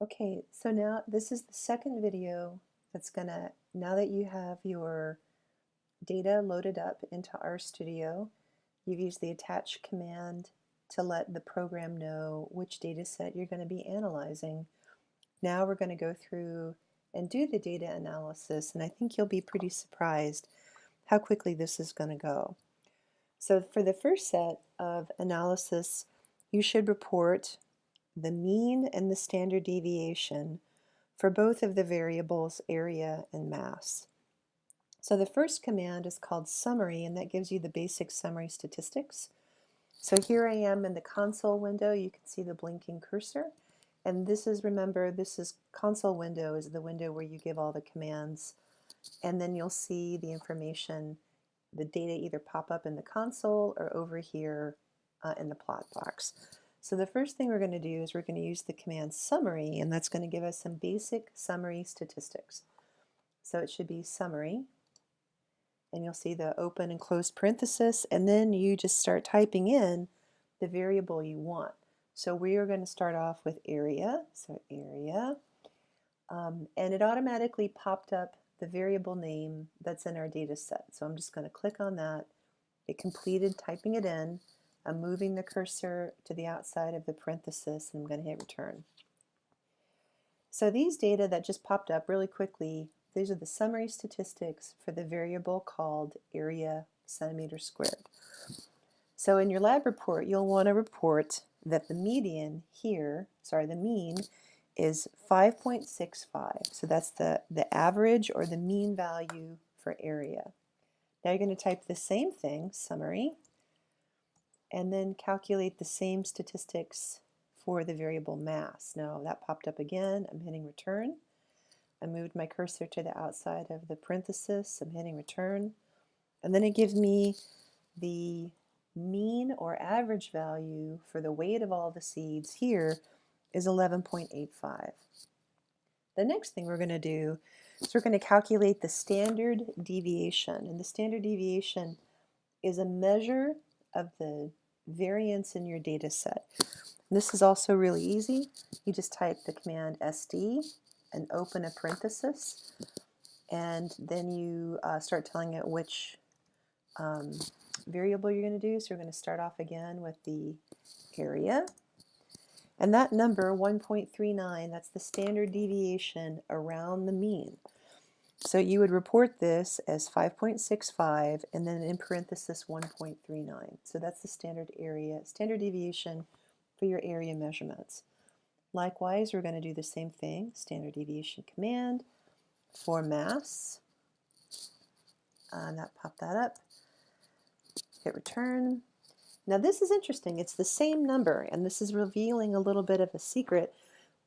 Okay, so now this is the second video that's gonna, now that you have your data loaded up into RStudio, you've used the attach command to let the program know which data set you're going to be analyzing. Now we're going to go through and do the data analysis, and I think you'll be pretty surprised how quickly this is going to go. So for the first set of analysis, you should report the mean and the standard deviation for both of the variables area and mass. So the first command is called summary, and that gives you the basic summary statistics. So here I am in the console window. You can see the blinking cursor. And this is, remember, this is console window is the window where you give all the commands. And then you'll see the information, the data either pop up in the console or over here in the plot box. So the first thing we're going to do is we're going to use the command summary, and that's going to give us some basic summary statistics. So it should be summary, and you'll see the open and closed parenthesis, and then you just start typing in the variable you want. So we are going to start off with area, so area, and it automatically popped up the variable name that's in our data set. So I'm just going to click on that. It completed typing it in. I'm moving the cursor to the outside of the parenthesis, and I'm going to hit return. So these data that just popped up really quickly, these are the summary statistics for the variable called area centimeters squared. So in your lab report, you'll want to report that the median here, the mean is 5.65. So that's the average or the mean value for area. Now you're going to type the same thing, summary, and then calculate the same statistics for the variable mass. Now that popped up again. I'm hitting return. I moved my cursor to the outside of the parenthesis. I'm hitting return. And then it gives me the mean or average value for the weight of all the seeds here is 11.85. The next thing we're going to do is we're going to calculate the standard deviation. And the standard deviation is a measure of the variance in your data set. And this is also really easy. You just type the command SD and open a parenthesis, and then you start telling it which variable you're going to do. So we're going to start off again with the area. And that number, 1.39, that's the standard deviation around the mean. So you would report this as 5.65 and then in parenthesis 1.39. So that's the standard deviation for your area measurements. Likewise, we're going to do the same thing, standard deviation command for mass. And that popped that up. Hit return. Now this is interesting. It's the same number, and this is revealing a little bit of a secret.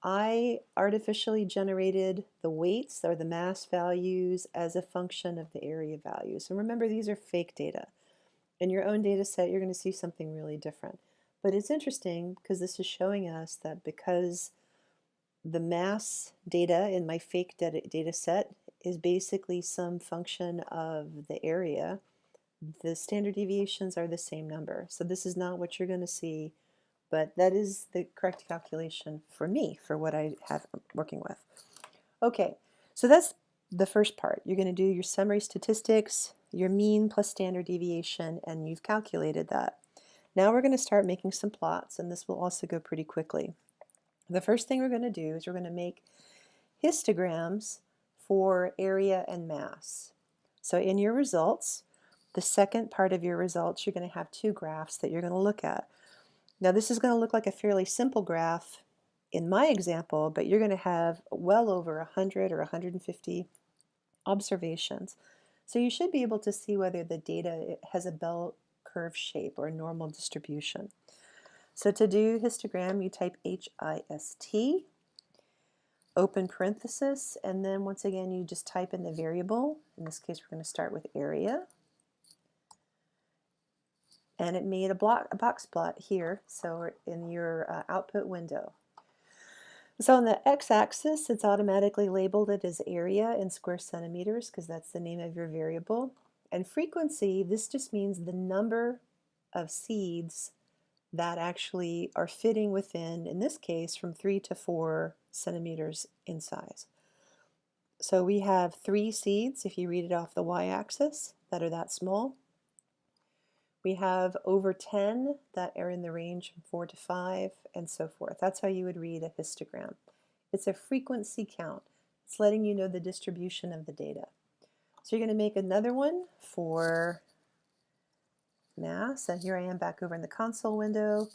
I artificially generated the weights or the mass values as a function of the area values. So remember, these are fake data. In your own data set, you're going to see something really different. But it's interesting because this is showing us that because the mass data in my fake data set is basically some function of the area, the standard deviations are the same number. So this is not what you're going to see, but that is the correct calculation for me, for what I have working with. Okay, so that's the first part. You're going to do your summary statistics, your mean plus standard deviation, and you've calculated that. Now we're going to start making some plots, and this will also go pretty quickly. The first thing we're going to do is we're going to make histograms for area and mass. So in your results, the second part of your results, you're going to have two graphs that you're going to look at. Now this is going to look like a fairly simple graph in my example, but you're going to have well over 100 or 150 observations. So you should be able to see whether the data has a bell curve shape or a normal distribution. So to do histogram, you type HIST, open parenthesis, and then once again you just type in the variable. In this case we're going to start with area. And it made a box plot here, so in your output window. So on the x-axis, it's automatically labeled it as area in square centimeters because that's the name of your variable. And frequency, this just means the number of seeds that actually are fitting within, in this case, from 3 to 4 centimeters in size. So we have 3 seeds, if you read it off the y-axis, that are that small. We have over 10 that are in the range from 4 to 5, and so forth. That's how you would read a histogram. It's a frequency count. It's letting you know the distribution of the data. So you're going to make another one for mass, and here I am back over in the console window,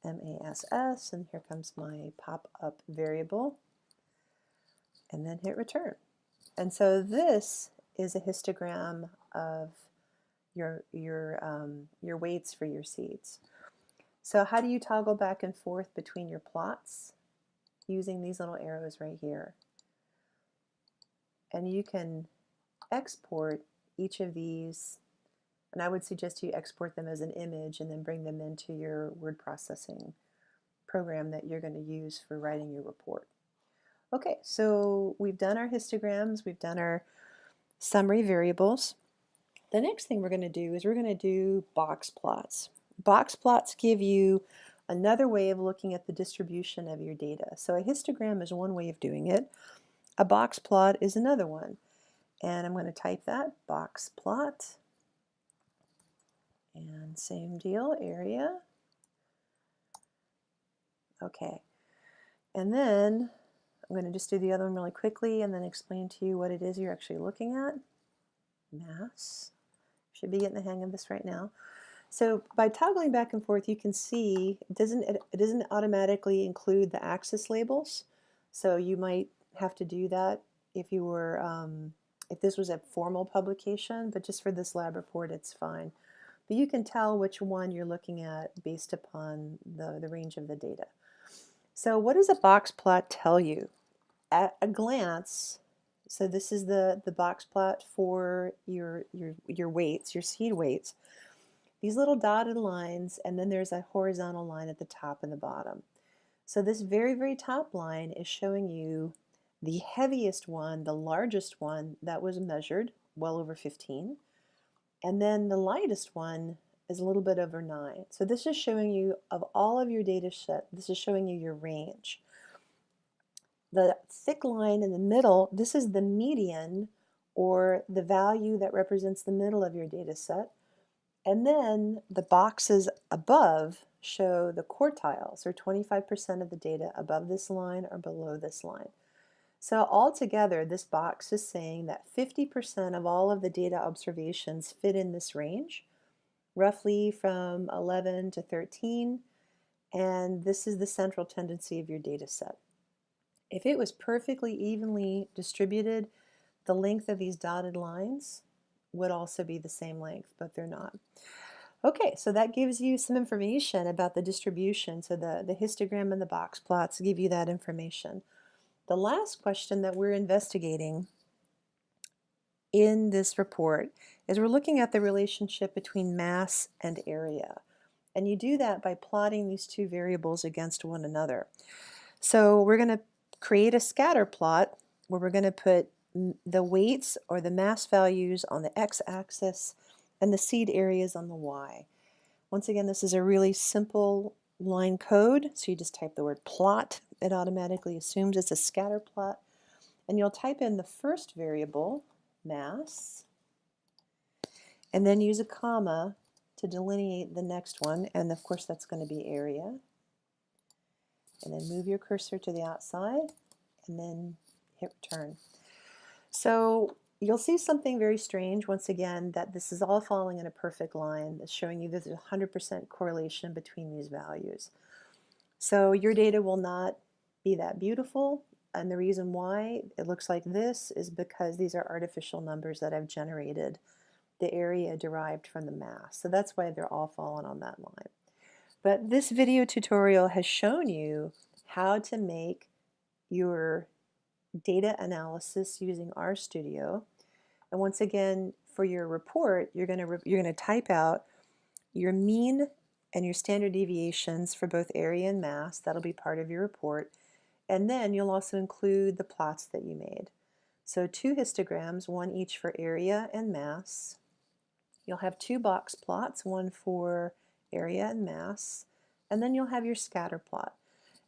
MASS, and here comes my pop-up variable, and then hit return. And so this is a histogram of your weights for your seeds. So how do you toggle back and forth between your plots? Using these little arrows right here. And you can export each of these, and I would suggest you export them as an image and then bring them into your word processing program that you're going to use for writing your report. Okay, so we've done our histograms, we've done our summary variables. The next thing we're going to do is we're going to do box plots. Box plots give you another way of looking at the distribution of your data. So a histogram is one way of doing it. A box plot is another one. And I'm going to type that, box plot. And same deal, area. Okay. And then I'm going to just do the other one really quickly and then explain to you what it is you're actually looking at. Mass. Should be getting the hang of this right now. So by toggling back and forth, you can see it doesn't automatically include the axis labels. So you might have to do that if you were if this was a formal publication, but just for this lab report, it's fine. But you can tell which one you're looking at based upon the range of the data. So what does a box plot tell you? At a glance, so this is the box plot for your weights, your seed weights. These little dotted lines, and then there's a horizontal line at the top and the bottom. So this very, very top line is showing you the heaviest one, the largest one that was measured, well over 15. And then the lightest one is a little bit over 9. So this is showing you, of all of your data set, this is showing you your range. The thick line in the middle, this is the median, or the value that represents the middle of your data set. And then the boxes above show the quartiles, or 25% of the data above this line or below this line. So altogether, this box is saying that 50% of all of the data observations fit in this range, roughly from 11 to 13, and this is the central tendency of your data set. If it was perfectly evenly distributed, the length of these dotted lines would also be the same length, but they're not. Okay, so that gives you some information about the distribution. So the histogram and the box plots give you that information. The last question that we're investigating in this report is we're looking at the relationship between mass and area. And you do that by plotting these two variables against one another. So we're going to create a scatter plot where we're going to put the weights or the mass values on the x-axis and the seed areas on the y. Once again, this is a really simple line code, so you just type the word plot. It automatically assumes it's a scatter plot. And you'll type in the first variable, mass, and then use a comma to delineate the next one, and of course that's going to be area. And then move your cursor to the outside, and then hit return. So you'll see something very strange, once again, that this is all falling in a perfect line. That's showing you there's a 100% correlation between these values. So your data will not be that beautiful, and the reason why it looks like this is because these are artificial numbers that I've generated, the area derived from the mass. So that's why they're all falling on that line. But this video tutorial has shown you how to make your data analysis using RStudio. And once again, for your report, you're going to type out your mean and your standard deviations for both area and mass. That'll be part of your report. And then you'll also include the plots that you made. So 2 histograms, one each for area and mass. You'll have 2 box plots, one for area and mass. and then you'll have your scatter plot.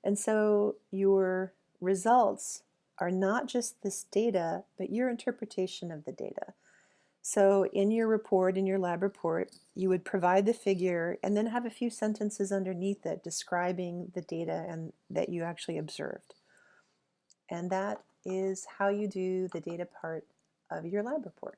And so your results are not just this data, but your interpretation of the data. So in your report, in your lab report, you would provide the figure and then have a few sentences underneath it describing the data and that you actually observed. And that is how you do the data part of your lab report.